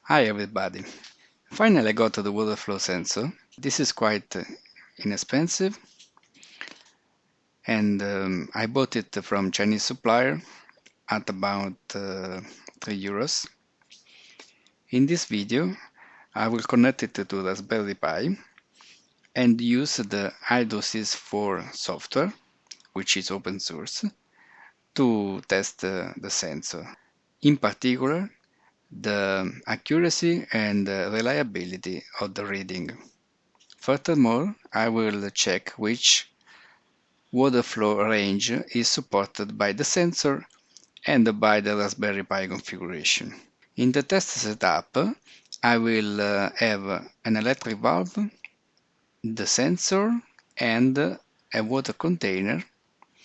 Hi everybody! Finally I got the water flow sensor. This is quite inexpensive and I bought it from Chinese supplier at about €3. In this video I will connect it to Raspberry Pi and use the Hydrosys 4 software, which is open source, to test the sensor. In particular, the accuracy and reliability of the reading. Furthermore, I will check which water flow range is supported by the sensor and by the Raspberry Pi configuration. In the test setup, I will have an electric valve, the sensor, and a water container,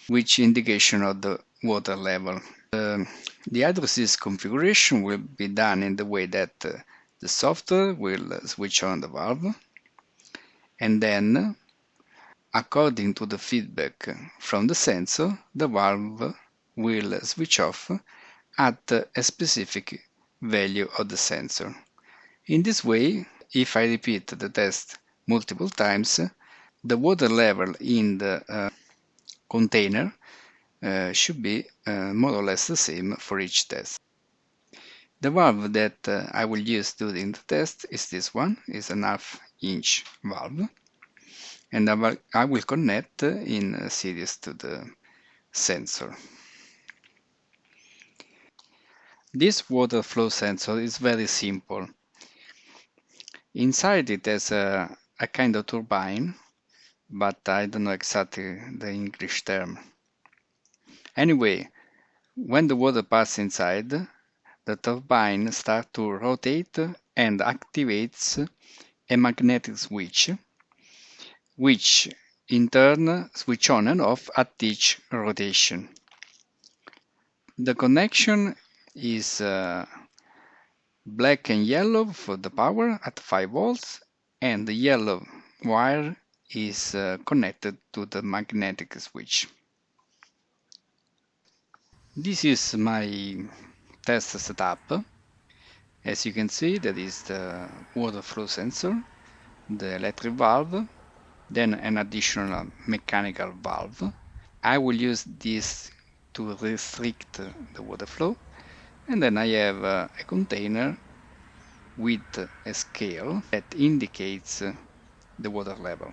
which indication of the water level. The Hydrosys configuration will be done in the way that the software will switch on the valve, and then, according to the feedback from the sensor, the valve will switch off at a specific value of the sensor. In this way, if I repeat the test multiple times, the water level in the container should be more or less the same for each test. The valve that I will use during the test is this one, is an half-inch valve, and I will connect in series to the sensor. This water flow sensor is very simple. Inside it has a kind of turbine, but I don't know exactly the English term. Anyway, when the water passes inside, the turbine starts to rotate and activates a magnetic switch, which in turn switch on and off at each rotation. The connection is black and yellow for the power at 5 volts, and the yellow wire is connected to the magnetic switch. This is my test setup. As you can see, that is the water flow sensor, the electric valve, then an additional mechanical valve. I will use this to restrict the water flow, and then I have a container with a scale that indicates the water level.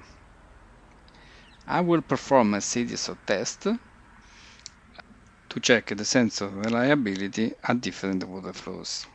I will perform a series of tests to check the sensor reliability at different water flows.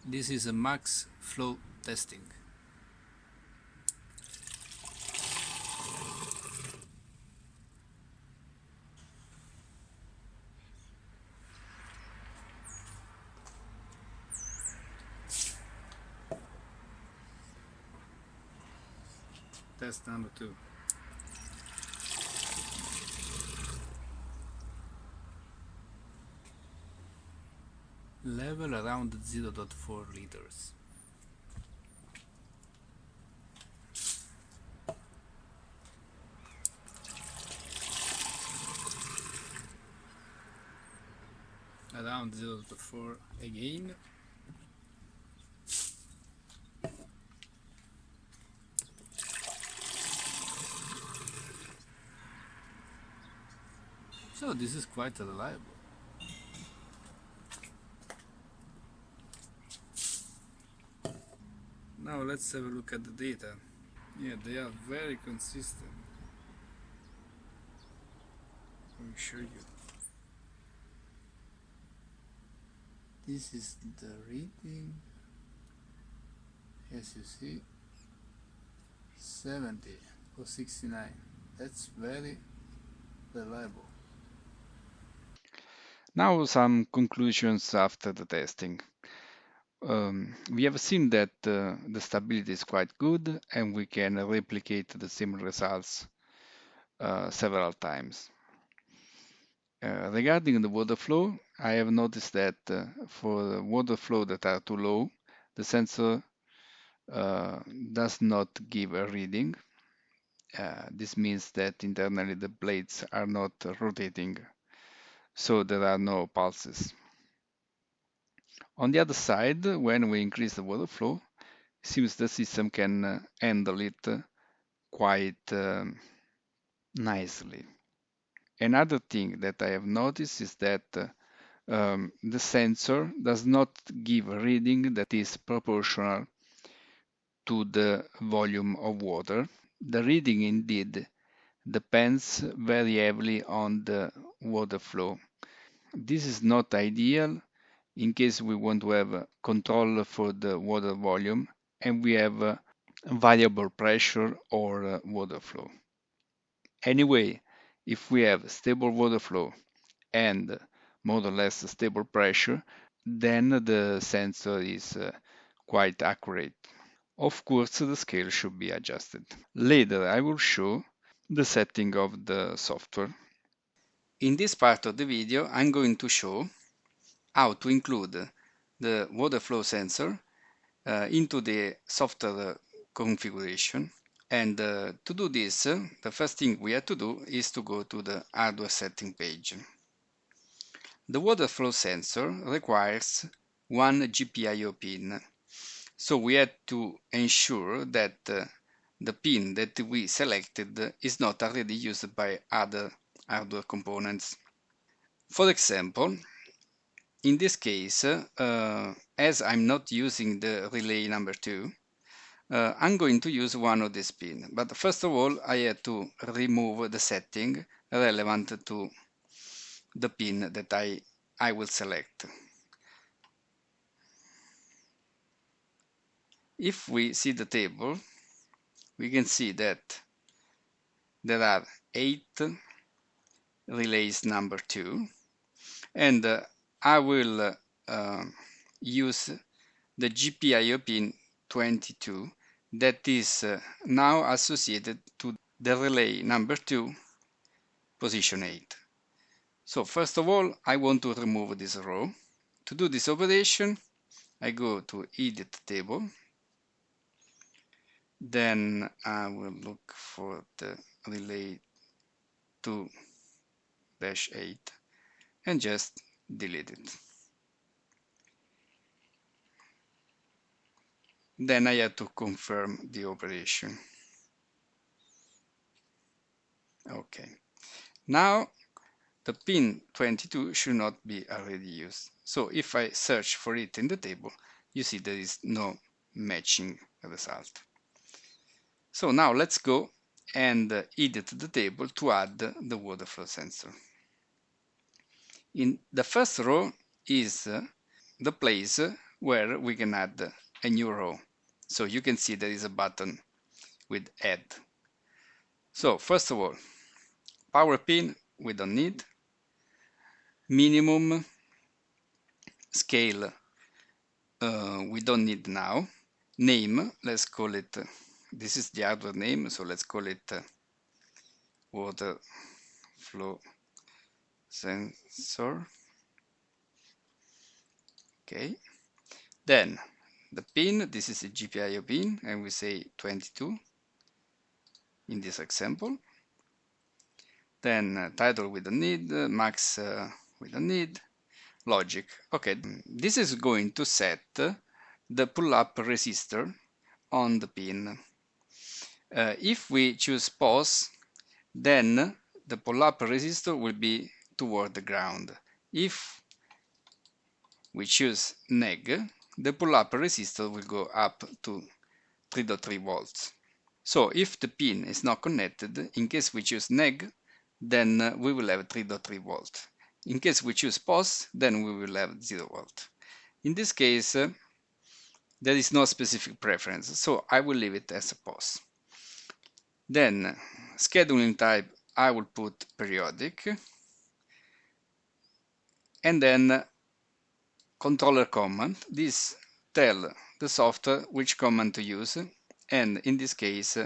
This is a max flow testing. Test number 2. Level around 0.4 liters. Around 0.4 again. So this is quite reliable. Now let's have a look at the data. Yeah, they are very consistent. Let me show you. This is the reading, as you see, 70 or 69. That's very reliable. Now some conclusions after the testing. We have seen that the stability is quite good and we can replicate the same results several times. Regarding the water flow, I have noticed that for the water flow that are too low, the sensor does not give a reading. This means that internally the blades are not rotating, so there are no pulses. On the other side, when we increase the water flow, it seems the system can handle it quite nicely. Another thing that I have noticed is that the sensor does not give a reading that is proportional to the volume of water. The reading indeed depends very heavily on the water flow. This is not ideal in case we want to have control for the water volume and we have variable pressure or water flow. Anyway, if we have stable water flow and more or less stable pressure, then the sensor is quite accurate. Of course, the scale should be adjusted. Later, I will show the setting of the software. In this part of the video, I'm going to show how to include the water flow sensor into the software configuration. And to do this, the first thing we have to do is to go to the hardware setting page. The water flow sensor requires one GPIO pin. So we have to ensure that the pin that we selected is not already used by other hardware components. For example, in this case, as I'm not using the relay number 2, I'm going to use one of these pins. But first of all, I have to remove the setting relevant to the pin that I will select. If we see the table, we can see that there are 8 relays number 2, and I will use the GPIO pin 22 that is now associated to the relay number 2 position 8. So first of all, I want to remove this row. To do this operation, I go to edit table, then I will look for the relay 2-8 and just delete it. Then I have to confirm the operation. Okay. Now the pin 22 should not be already used. So if I search for it in the table, you see there is no matching result. So now let's go and edit the table to add the water flow sensor. In the first row is the place where we can add a new row. So you can see there is a button with add. So first of all, power pin we don't need. Minimum scale we don't need now. Name, let's call it, this is the hardware name, so let's call it water flow sensor. Okay. Then the pin, this is a GPIO pin, and we say 22 in this example. Then title we don't need, max we don't need, logic. Okay, this is going to set the pull-up resistor on the pin. If we choose pause, then the pull-up resistor will be toward the ground. If we choose neg, the pull-up resistor will go up to 3.3 volts. So if the pin is not connected, in case we choose neg, then we will have 3.3 volt. In case we choose pause, then we will have 0 volt. In this case, there is no specific preference, so I will leave it as a pause. Then, scheduling type, I will put periodic, and then controller command. This tell the software which command to use, and in this case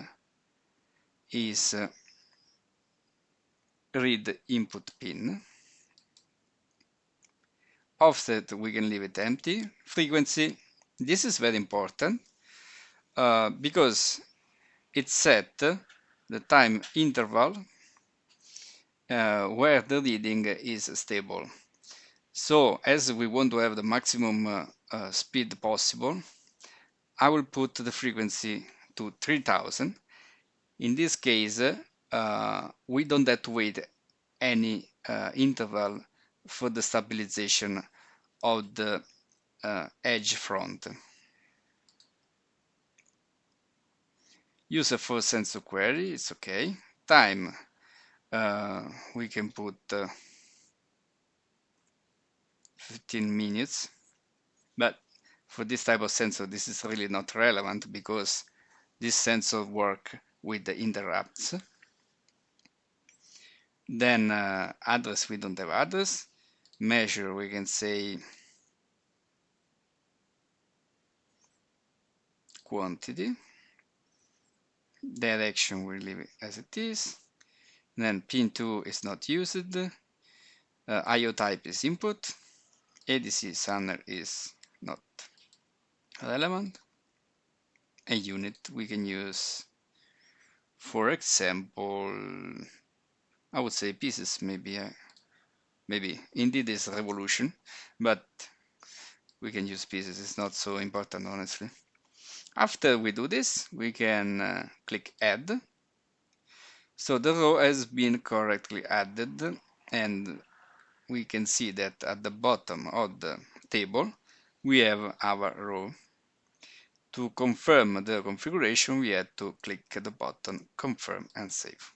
is read input pin. Offset, we can leave it empty. Frequency, this is very important because it set the time interval where the reading is stable. So as we want to have the maximum speed possible, I will put the frequency to 3000. In this case, we don't have to wait any interval for the stabilization of the edge front. User for sensor query, it's okay. Time, we can put 15 minutes, but for this type of sensor, this is really not relevant because this sensor work with the interrupts. Then address, we don't have address. Measure, we can say quantity. Direction, we leave it as it is. Then pin 2 is not used. IO type is input. ADC scanner is not relevant. A unit we can use, for example, I would say pieces, maybe indeed is revolution, but we can use pieces, it's not so important honestly. After we do this, we can click add. So the row has been correctly added, and we can see that at the bottom of the table we have our row. To confirm the configuration, we had to click the button confirm and save.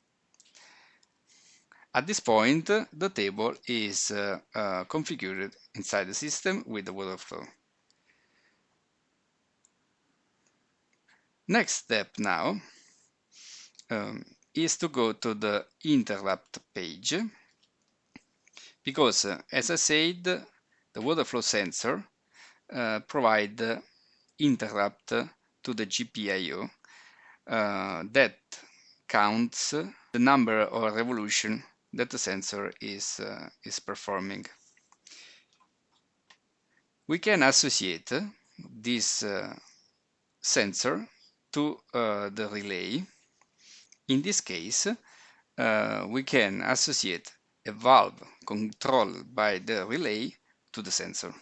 At this point, the table is configured inside the system with the Waterflow. Next step now is to go to the interrupt page, because as I said, the Waterflow sensor provide interrupt to the GPIO that counts the number of revolution that the sensor is performing. We can associate this sensor to the relay. In this case, we can associate a valve controlled by the relay to the sensor.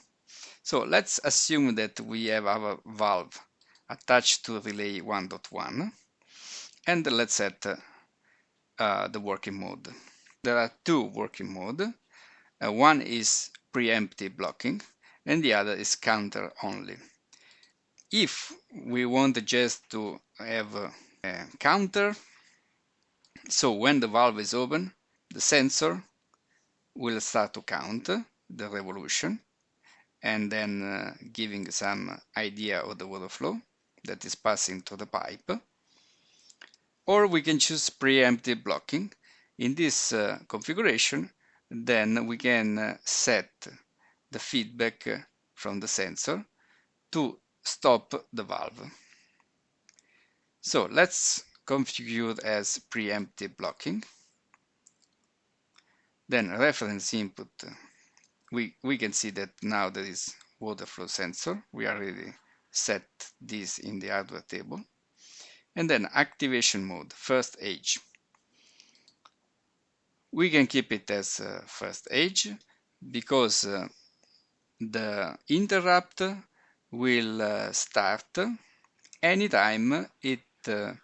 So let's assume that we have our valve attached to relay 1.1, and let's set the working mode. There are two working modes. One is preemptive blocking and the other is counter only. If we want just to have a counter, so when the valve is open, the sensor will start to count the revolution and then giving some idea of the water flow that is passing through the pipe. Or we can choose preemptive blocking. In this configuration, then we can set the feedback from the sensor to stop the valve. So let's configure as preemptive blocking. Then reference input, we can see that now there is water flow sensor. We already set this in the hardware table. And then activation mode, first edge. We can keep it as first edge because the interrupt will start anytime the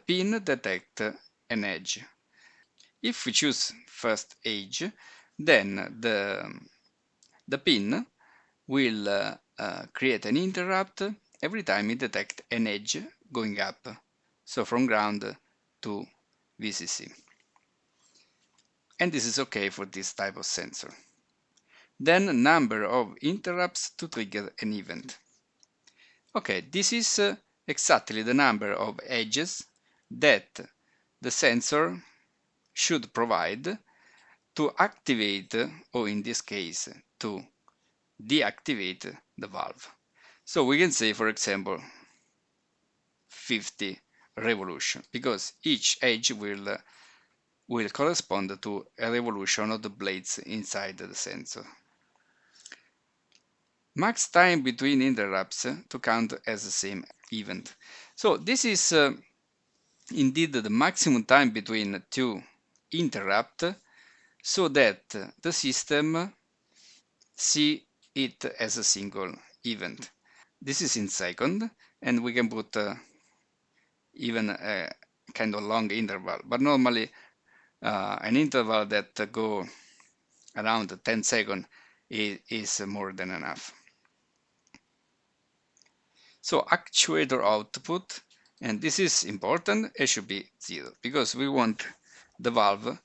pin detect an edge. If we choose first edge, then the pin will create an interrupt every time it detects an edge going up, so from ground to VCC. And this is okay for this type of sensor. then number of interrupts to trigger an event. Okay, this is exactly the number of edges that the sensor should provide to activate, or in this case, to deactivate the valve. So we can say, for example, 50 revolution, because each edge will correspond to a revolution of the blades inside the sensor. Max time between interrupts to count as the same event. So this is indeed the maximum time between two interrupts, so that the system see it as a single event. This is in second, and we can put even a kind of long interval, but normally an interval that go around 10 seconds is more than enough. So actuator output, and this is important, it should be 0, because we want the valve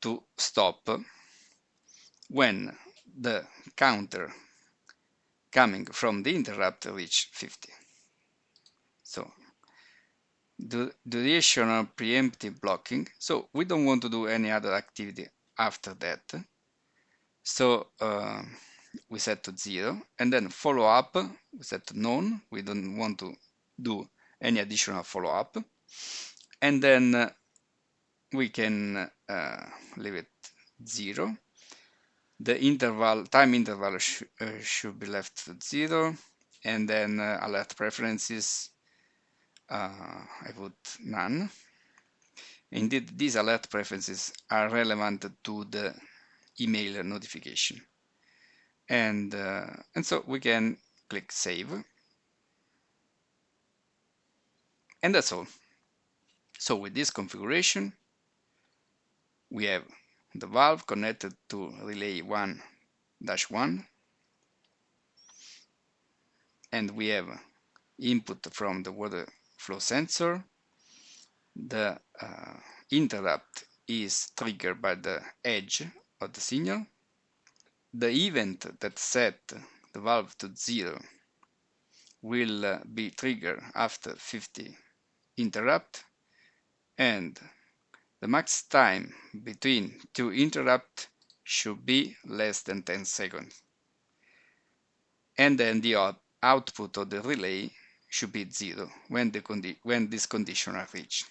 to stop when the counter coming from the interrupt reach 50. So the duration of preemptive blocking, so we don't want to do any other activity after that. So we set to 0, and then follow up we set to none. We don't want to do any additional follow up, and then we can leave it 0. The time interval should be left to 0, and then alert preferences I put none. Indeed, these alert preferences are relevant to the email notification, and so we can click save, and that's all. So with this configuration, we have the valve connected to relay 1-1, and we have input from the water flow sensor. The interrupt is triggered by the edge of the signal. The event that set the valve to 0 will be triggered after 50 interrupt, and the max time between two interrupts should be less than 10 seconds. And then the output of the relay should be 0 when this condition are reached.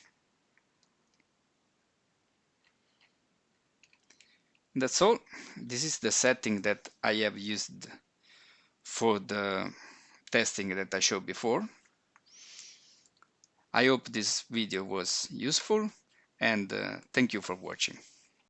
That's all. This is the setting that I have used for the testing that I showed before. I hope this video was useful, and thank you for watching.